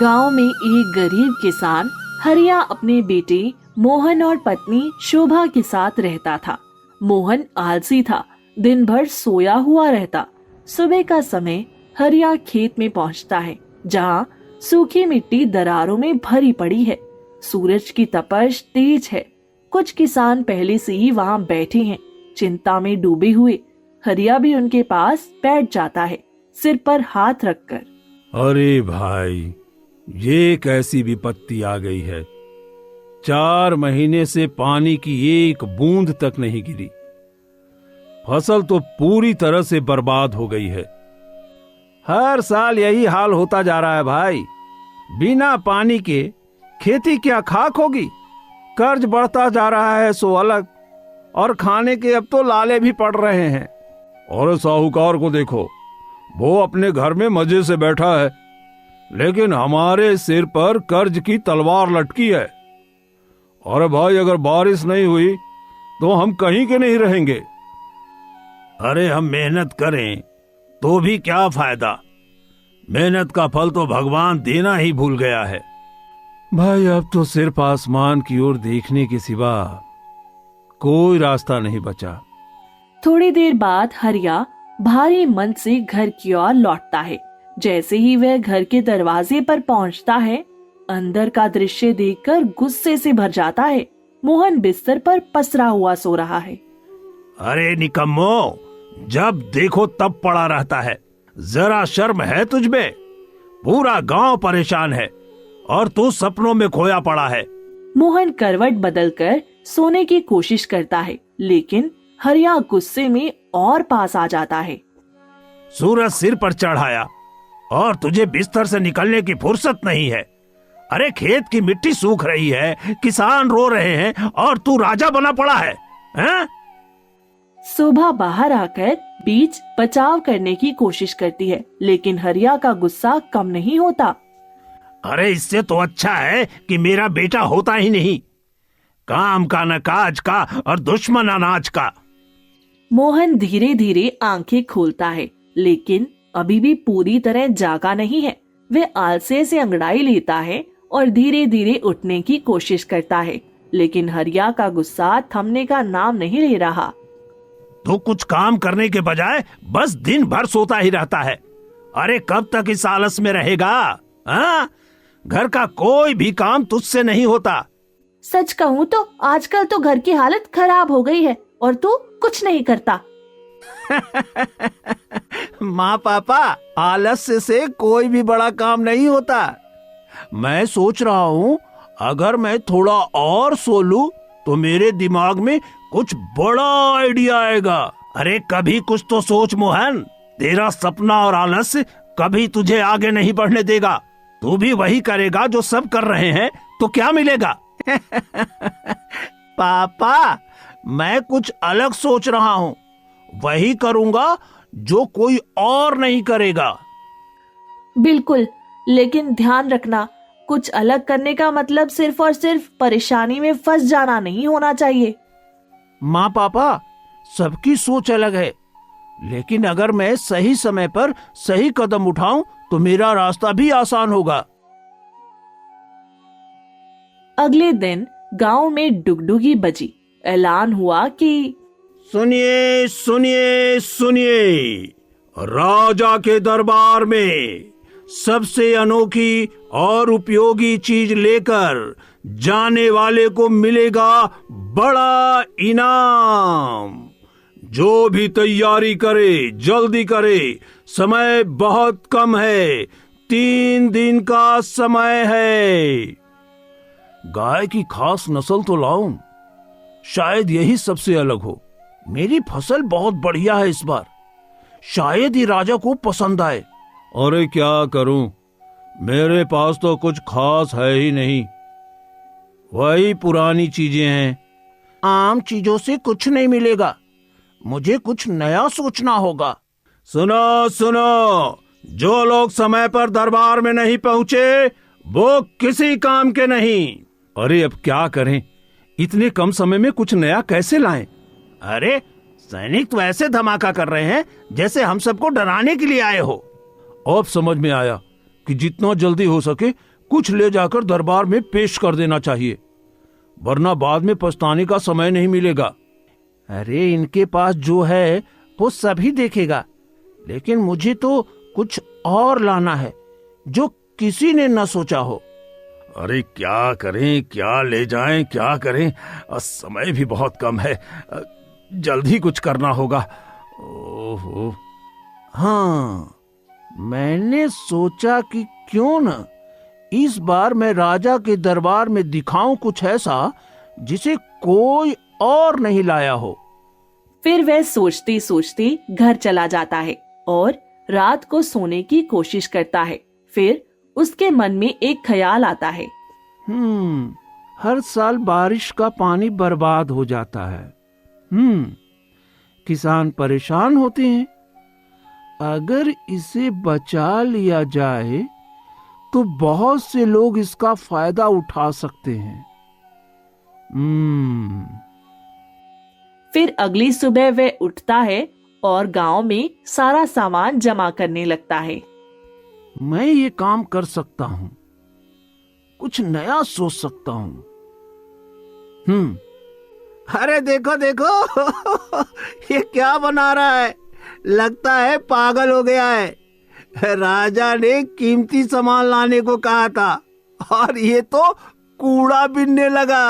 गांव में एक गरीब किसान हरिया अपने बेटे मोहन और पत्नी शोभा के साथ रहता था। मोहन आलसी था, दिन भर सोया हुआ रहता। सुबह का समय हरिया खेत में पहुंचता है, जहां सूखी मिट्टी दरारों में भरी पड़ी है। सूरज की तपश तेज है। कुछ किसान पहले से ही वहां बैठे हैं, चिंता में डूबे हुए। हरिया भी उनके पास बैठ जाता है, सिर पर हाथ रखकर। अरे भाई, ये कैसी विपत्ति आ गई है। 4 महीने से पानी की एक बूंद तक नहीं गिरी। फसल तो पूरी तरह से बर्बाद हो गई है। हर साल यही हाल होता जा रहा है भाई। बिना पानी के खेती क्या खाक होगी। कर्ज बढ़ता जा रहा है सो अलग, और खाने के अब तो लाले भी पड़ रहे हैं। और साहूकार को देखो, वो अपने घर में मजे से बैठा है, लेकिन हमारे सिर पर कर्ज की तलवार लटकी है। और भाई, अगर बारिश नहीं हुई तो हम कहीं के नहीं रहेंगे। अरे हम मेहनत करें तो भी क्या फायदा। मेहनत का फल तो भगवान देना ही भूल गया है। भाई, अब तो सिर्फ आसमान की ओर देखने के सिवा कोई रास्ता नहीं बचा। थोड़ी देर बाद हरिया भारी मन से घर की ओर लौटता है। जैसे ही वह घर के दरवाजे पर पहुंचता है, अंदर का दृश्य देखकर गुस्से से भर जाता है। मोहन बिस्तर पर पसरा हुआ सो रहा है। अरे निकम्मो, जब देखो तब पड़ा रहता है। जरा शर्म है तुझमें? पूरा गांव परेशान है और तू सपनों में खोया पड़ा है। मोहन करवट बदलकर सोने की कोशिश करता है, लेकिन हरिया गुस्से में और पास आ जाता है। सूरज सिर पर चढ़ाया और तुझे बिस्तर से निकलने की फुर्सत नहीं है। अरे खेत की मिट्टी सूख रही है, किसान रो रहे हैं, और तू राजा बना पड़ा है, हैं? शोभा बाहर आकर बीच बचाव करने की कोशिश करती है, लेकिन हरिया का गुस्सा कम नहीं होता। अरे इससे तो अच्छा है कि मेरा बेटा होता ही नहीं। काम का न काज का और दुश्मन अनाज का। मोहन धीरे धीरे आंखें खोलता है, लेकिन अभी भी पूरी तरह जागा नहीं है। वह आलसे से अंगड़ाई लेता है और धीरे धीरे उठने की कोशिश करता है, लेकिन हरिया का गुस्सा थमने का नाम नहीं ले रहा। तो कुछ काम करने के बजाय बस दिन भर सोता ही रहता है। अरे कब तक इस आलस में रहेगा? हाँ? घर का कोई भी काम तुझसे नहीं होता। सच कहूँ तो आजकल तो घर की हालत खराब हो गई है और तू कुछ नहीं करता। माँ पापा, आलस्य से कोई भी बड़ा काम नहीं होता। मैं सोच रहा हूँ, अगर मैं थोड़ा और सो लूं तो मेरे दिमाग में कुछ बड़ा आइडिया आएगा। अरे कभी कुछ तो सोच मोहन। तेरा सपना और आलस्य कभी तुझे आगे नहीं बढ़ने देगा। तू भी वही करेगा जो सब कर रहे हैं, तो क्या मिलेगा? पापा, मैं कुछ अलग सोच रहा हूँ। वही करूँगा जो कोई और नहीं करेगा। बिल्कुल, लेकिन ध्यान रखना, कुछ अलग करने का मतलब सिर्फ और सिर्फ परेशानी में फंस जाना नहीं होना चाहिए। माँ पापा, सबकी सोच अलग है, लेकिन अगर मैं सही समय पर सही कदम उठाऊं तो मेरा रास्ता भी आसान होगा। अगले दिन गांव में डुगडुगी बजी। ऐलान हुआ कि सुनिए सुनिए सुनिए, राजा के दरबार में सबसे अनोखी और उपयोगी चीज लेकर जाने वाले को मिलेगा बड़ा इनाम। जो भी तैयारी करे जल्दी करे, समय बहुत कम है, 3 दिन का समय है। गाय की खास नस्ल तो लाऊं, शायद यही सबसे अलग हो। मेरी फसल बहुत बढ़िया है इस बार, शायद ही राजा को पसंद आए। अरे क्या करूं, मेरे पास तो कुछ खास है ही नहीं, वही पुरानी चीजें हैं। आम चीजों से कुछ नहीं मिलेगा, मुझे कुछ नया सोचना होगा। सुनो सुनो, जो लोग समय पर दरबार में नहीं पहुंचे वो किसी काम के नहीं। अरे अब क्या करें, इतने कम समय में कुछ नया कैसे लाएं? अरे सैनिक तो ऐसे धमाका कर रहे हैं जैसे हम सबको डराने के लिए आए हो। अब समझ में आया कि जितना जल्दी हो सके कुछ ले जाकर दरबार में पेश कर देना चाहिए, वरना बाद में पछताने का समय नहीं मिलेगा। अरे इनके पास जो है वो सभी देखेगा, लेकिन मुझे तो कुछ और लाना है जो किसी ने न सोचा हो। अरे क्या करें, क्या ले जाएं, क्या करें, समय भी बहुत कम है, जल्दी कुछ करना होगा। ओहो। हाँ, मैंने सोचा कि क्यों न इस बार मैं राजा के दरबार में दिखाऊं कुछ ऐसा जिसे कोई और नहीं लाया हो। फिर वह सोचते सोचते घर चला जाता है और रात को सोने की कोशिश करता है। फिर उसके मन में एक ख्याल आता है। हर साल बारिश का पानी बर्बाद हो जाता है। किसान परेशान होते हैं। अगर इसे बचा लिया जाए तो बहुत से लोग इसका फायदा उठा सकते हैं। फिर अगली सुबह वह उठता है और गांव में सारा सामान जमा करने लगता है। मैं ये काम कर सकता हूँ, कुछ नया सोच सकता हूँ। अरे देखो देखो ये क्या बना रहा है, लगता है पागल हो गया है। राजा ने कीमती सामान लाने को कहा था और ये तो कूड़ा बीनने लगा।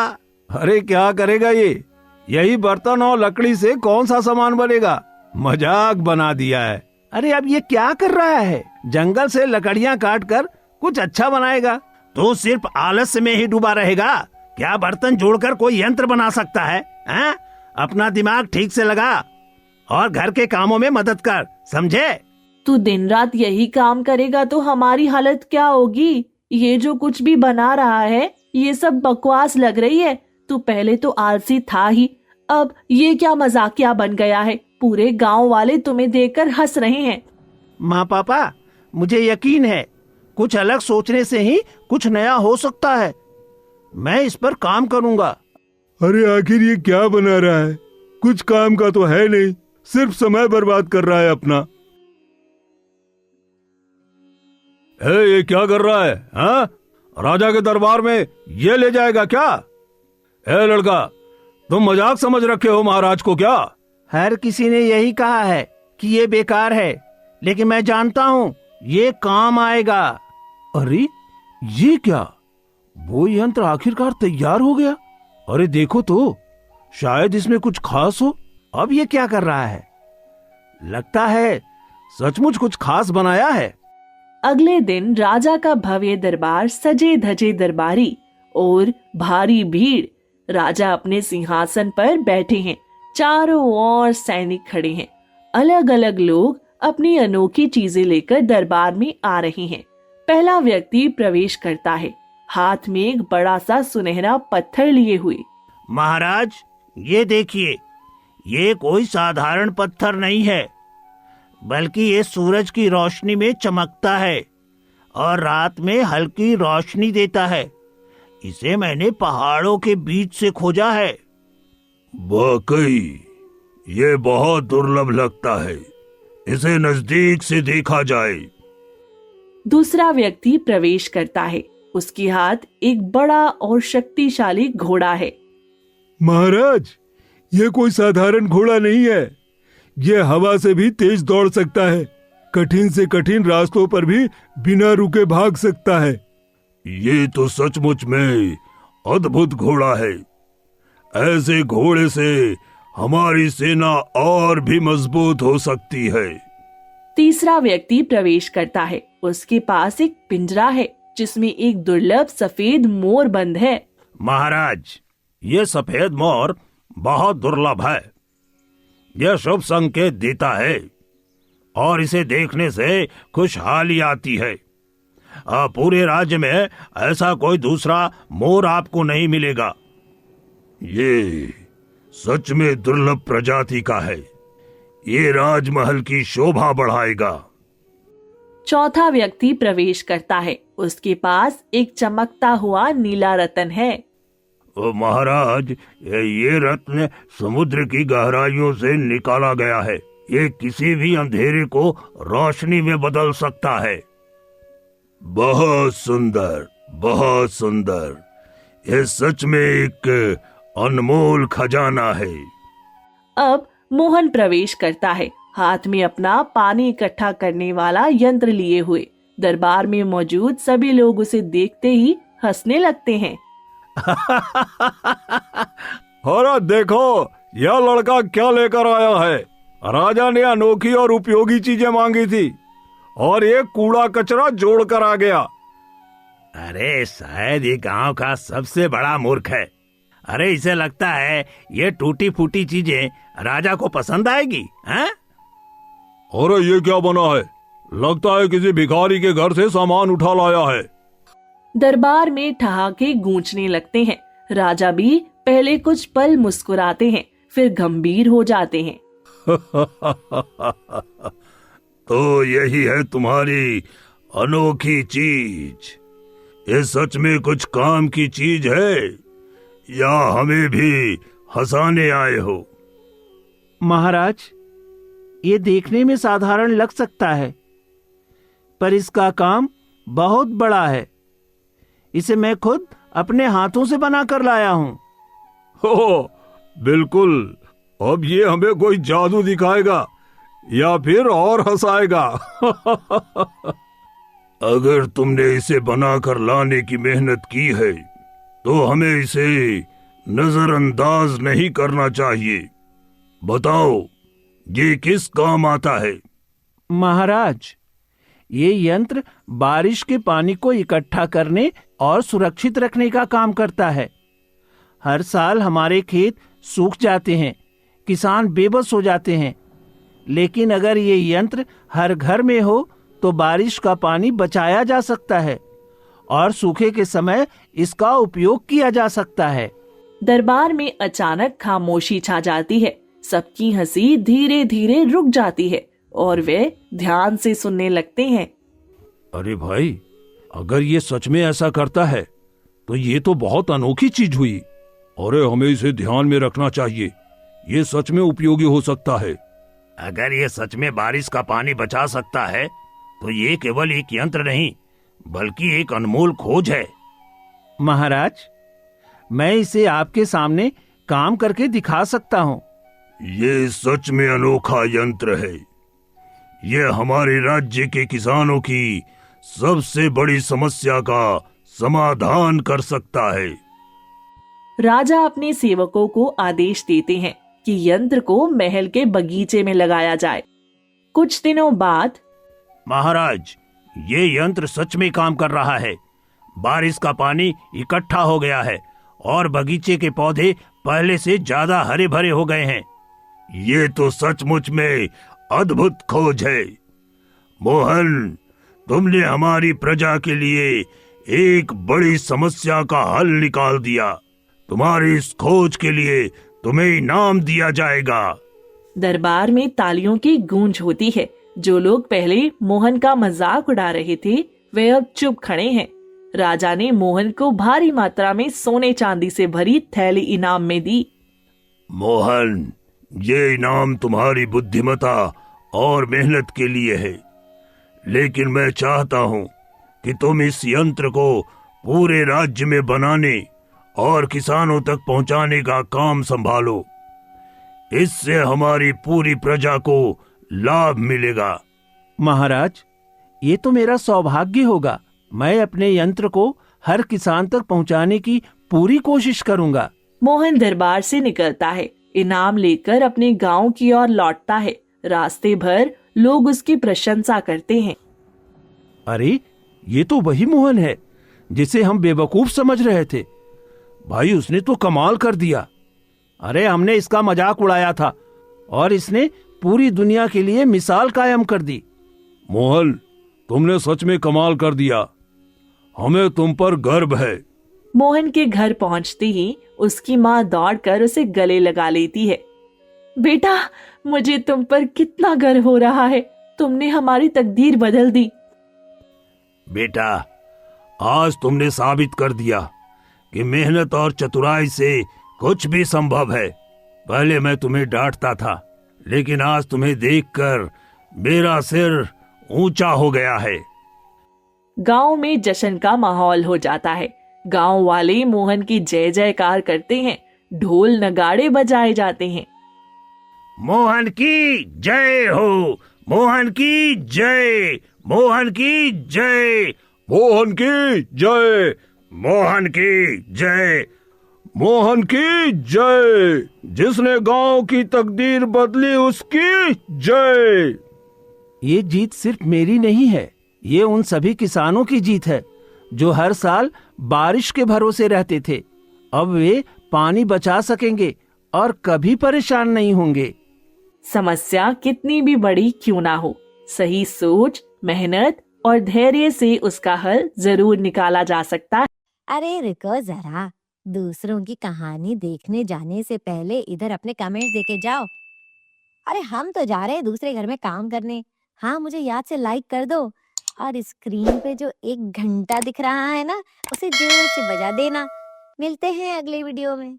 अरे क्या करेगा ये, यही बर्तन और लकड़ी से कौन सा सामान बनेगा, मजाक बना दिया है। अरे अब ये क्या कर रहा है, जंगल से लकड़ियां काट कर कुछ अच्छा बनाएगा। तो सिर्फ आलस्य में ही डूबा रहेगा। क्या बर्तन जोड़कर कोई यंत्र बना सकता है? अपना दिमाग ठीक से लगा और घर के कामों में मदद कर, समझे? तू दिन रात यही काम करेगा तो हमारी हालत क्या होगी। ये जो कुछ भी बना रहा है ये सब बकवास लग रही है। तू पहले तो आलसी था ही, अब ये क्या मजाकिया बन गया है। पूरे गांव वाले तुम्हें देखकर हंस रहे हैं। माँ पापा, मुझे यकीन है कुछ अलग सोचने से ही कुछ नया हो सकता है। मैं इस पर काम करूंगा। अरे आखिर ये क्या बना रहा है, कुछ काम का तो है नहीं, सिर्फ समय बर्बाद कर रहा है अपना। ये क्या कर रहा है? हाँ, राजा के दरबार में ये ले जाएगा क्या? लड़का, तुम मजाक समझ रखे हो महाराज को क्या? हर किसी ने यही कहा है कि ये बेकार है, लेकिन मैं जानता हूँ ये काम आएगा। अरे ये क्या, वो यंत्र आखिरकार तैयार हो गया। अरे देखो तो, शायद इसमें कुछ खास हो। अब ये क्या कर रहा है, लगता है सचमुच कुछ खास बनाया है। अगले दिन राजा का भव्य दरबार, सजे धजे दरबारी और भारी भीड़। राजा अपने सिंहासन पर बैठे हैं, चारों ओर सैनिक खड़े हैं। अलग अलग लोग अपनी अनोखी चीजें लेकर दरबार में आ रहे हैं। पहला व्यक्ति प्रवेश करता है, हाथ में एक बड़ा सा सुनहरा पत्थर लिए हुए। महाराज, ये देखिए, ये कोई साधारण पत्थर नहीं है, बल्कि ये सूरज की रोशनी में चमकता है और रात में हल्की रोशनी देता है। इसे मैंने पहाड़ों के बीच से खोजा है। वाकई ये बहुत दुर्लभ लगता है, इसे नजदीक से देखा जाए। दूसरा व्यक्ति प्रवेश करता है, उसके हाथ एक बड़ा और शक्तिशाली घोड़ा है। महाराज, ये कोई साधारण घोड़ा नहीं है, ये हवा से भी तेज दौड़ सकता है, कठिन से कठिन रास्तों पर भी बिना रुके भाग सकता है। ये तो सचमुच में अद्भुत घोड़ा है। ऐसे घोड़े से हमारी सेना और भी मजबूत हो सकती है। तीसरा व्यक्ति प्रवेश करता है, उसके पास एक पिंजरा है जिसमें एक दुर्लभ सफेद मोर बंद है। महाराज, ये सफेद मोर बहुत दुर्लभ है। यह शुभ संकेत देता है और इसे देखने से खुशहाली आती है। पूरे राज्य में ऐसा कोई दूसरा मोर आपको नहीं मिलेगा। ये सच में दुर्लभ प्रजाति का है, ये राजमहल की शोभा बढ़ाएगा। चौथा व्यक्ति प्रवेश करता है, उसके पास एक चमकता हुआ नीला रत्न है। महाराज, ये रत्न समुद्र की गहराइयों से निकाला गया है, ये किसी भी अंधेरे को रोशनी में बदल सकता है। बहुत सुंदर, बहुत सुंदर। यह सच में एक अनमोल खजाना है। अब मोहन प्रवेश करता है, हाथ में अपना पानी इकट्ठा करने वाला यंत्र लिए हुए। दरबार में मौजूद सभी लोग उसे देखते ही हंसने लगते हैं। अरे देखो, यह लड़का क्या लेकर आया है। राजा ने अनोखी और उपयोगी चीजें मांगी थी और ये कूड़ा कचरा जोड़ कर आ गया। अरे शायद ये गांव का सबसे बड़ा मूर्ख है। अरे इसे लगता है ये टूटी फूटी चीजें राजा को पसंद आएगी, हैं? अरे ये क्या बना है? लगता है किसी भिखारी के घर से सामान उठा लाया है। दरबार में ठहाके गूंजने लगते हैं। राजा भी पहले कुछ पल मुस्कुराते हैं, फिर गंभीर हो जाते हैं। तो यही है तुम्हारी अनोखी चीज। ये सच में कुछ काम की चीज है या हमें भी हंसाने आए हो? महाराज, ये देखने में साधारण लग सकता है, पर इसका काम बहुत बड़ा है। इसे मैं खुद अपने हाथों से बना कर लाया हूं। हो, बिल्कुल। अब ये हमें कोई जादू दिखाएगा या फिर और हंसाएगा। अगर तुमने इसे बनाकर लाने की मेहनत की है तो हमें इसे नजरअंदाज नहीं करना चाहिए। बताओ, ये किस काम आता है? महाराज, ये यंत्र बारिश के पानी को इकट्ठा करने और सुरक्षित रखने का काम करता है। हर साल हमारे खेत सूख जाते हैं, किसान बेबस हो जाते हैं, लेकिन अगर ये यंत्र हर घर में हो तो बारिश का पानी बचाया जा सकता है और सूखे के समय इसका उपयोग किया जा सकता है। दरबार में अचानक खामोशी छा जाती है। सबकी हंसी धीरे धीरे रुक जाती है और वे ध्यान से सुनने लगते हैं। अरे भाई, अगर ये सच में ऐसा करता है तो ये तो बहुत अनोखी चीज हुई। अरे हमें इसे ध्यान में रखना चाहिए। ये सच में उपयोगी हो सकता है। अगर ये सच में बारिश का पानी बचा सकता है तो ये केवल एक यंत्र नहीं बल्कि एक अनमोल खोज है। महाराज, मैं इसे आपके सामने काम करके दिखा सकता हूँ। ये सच में अनोखा यंत्र है। ये हमारे राज्य के किसानों की सबसे बड़ी समस्या का समाधान कर सकता है। राजा अपने सेवकों को आदेश देते हैं कि यंत्र को महल के बगीचे में लगाया जाए। कुछ दिनों बाद, महाराज, ये यंत्र सच में काम कर रहा है। बारिश का पानी इकट्ठा हो गया है और बगीचे के पौधे पहले से ज्यादा हरे भरे हो गए हैं। ये तो सचमुच में अद्भुत खोज है। मोहन, तुमने हमारी प्रजा के लिए एक बड़ी समस्या का हल निकाल दिया। तुम्हारी इस खोज के लिए तुम्हें इनाम दिया जाएगा। दरबार में तालियों की गूंज होती है। जो लोग पहले मोहन का मजाक उड़ा रहे थे वे अब चुप खड़े हैं। राजा ने मोहन को भारी मात्रा में सोने चांदी से भरी थैली इनाम में दी। मोहन, ये इनाम तुम्हारी बुद्धिमता और मेहनत के लिए है, लेकिन मैं चाहता हूँ कि तुम इस यंत्र को पूरे राज्य में बनाने और किसानों तक पहुँचाने का काम संभालो। इससे हमारी पूरी प्रजा को लाभ मिलेगा। महाराज, ये तो मेरा सौभाग्य होगा। मैं अपने यंत्र को हर किसान तक पहुंचाने की पूरी कोशिश करूंगा। मोहन दरबार से निकलता है, इनाम लेकर अपने गांव की ओर लौटता है। रास्ते भर लोग उसकी प्रशंसा करते हैं। अरे, ये तो वही मोहन है जिसे हम बेवकूफ समझ रहे थे। भाई, उसने तो कमाल कर दिया। अरे, हमने इसका मजाक उड़ाया था और इसने पूरी दुनिया के लिए मिसाल कायम कर दी। मोहन, तुमने सच में कमाल कर दिया। हमें तुम पर गर्व है। मोहन के घर पहुंचते ही उसकी माँ दौड़कर उसे गले लगा लेती है। बेटा, मुझे तुम पर कितना गर्व हो रहा है। तुमने हमारी तकदीर बदल दी। बेटा, आज तुमने साबित कर दिया कि मेहनत और चतुराई से कुछ भी संभव है। पहले मैं तुम्हें डांटता था, लेकिन आज तुम्हें देखकर मेरा सिर ऊंचा हो गया है। गांव में जश्न का माहौल हो जाता है। गांव वाले मोहन की जय जयकार करते हैं, ढोल नगाड़े बजाए जाते हैं। मोहन की जय हो, मोहन की जय, मोहन की जय, मोहन की जय, मोहन की जय, मोहन की जय, जिसने गांव की तकदीर बदली उसकी जय। ये जीत सिर्फ मेरी नहीं है, ये उन सभी किसानों की जीत है जो हर साल बारिश के भरोसे रहते थे। अब वे पानी बचा सकेंगे और कभी परेशान नहीं होंगे। समस्या कितनी भी बड़ी क्यों ना हो, सही सोच, मेहनत और धैर्य से उसका हल जरूर निकाला जा सकता है। अरे रुको जरा, दूसरों की कहानी देखने जाने से पहले इधर अपने कमेंट्स देके जाओ। अरे हम तो जा रहे हैं दूसरे घर में काम करने। हाँ, मुझे याद से लाइक कर दो और स्क्रीन पे जो 1 घंटा दिख रहा है ना, उसे जोर से बजा देना। मिलते हैं अगले वीडियो में।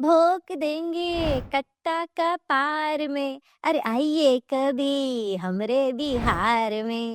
भोंक देंगे कट्टा का पार में, अरे आइए कभी हमरे बिहार में।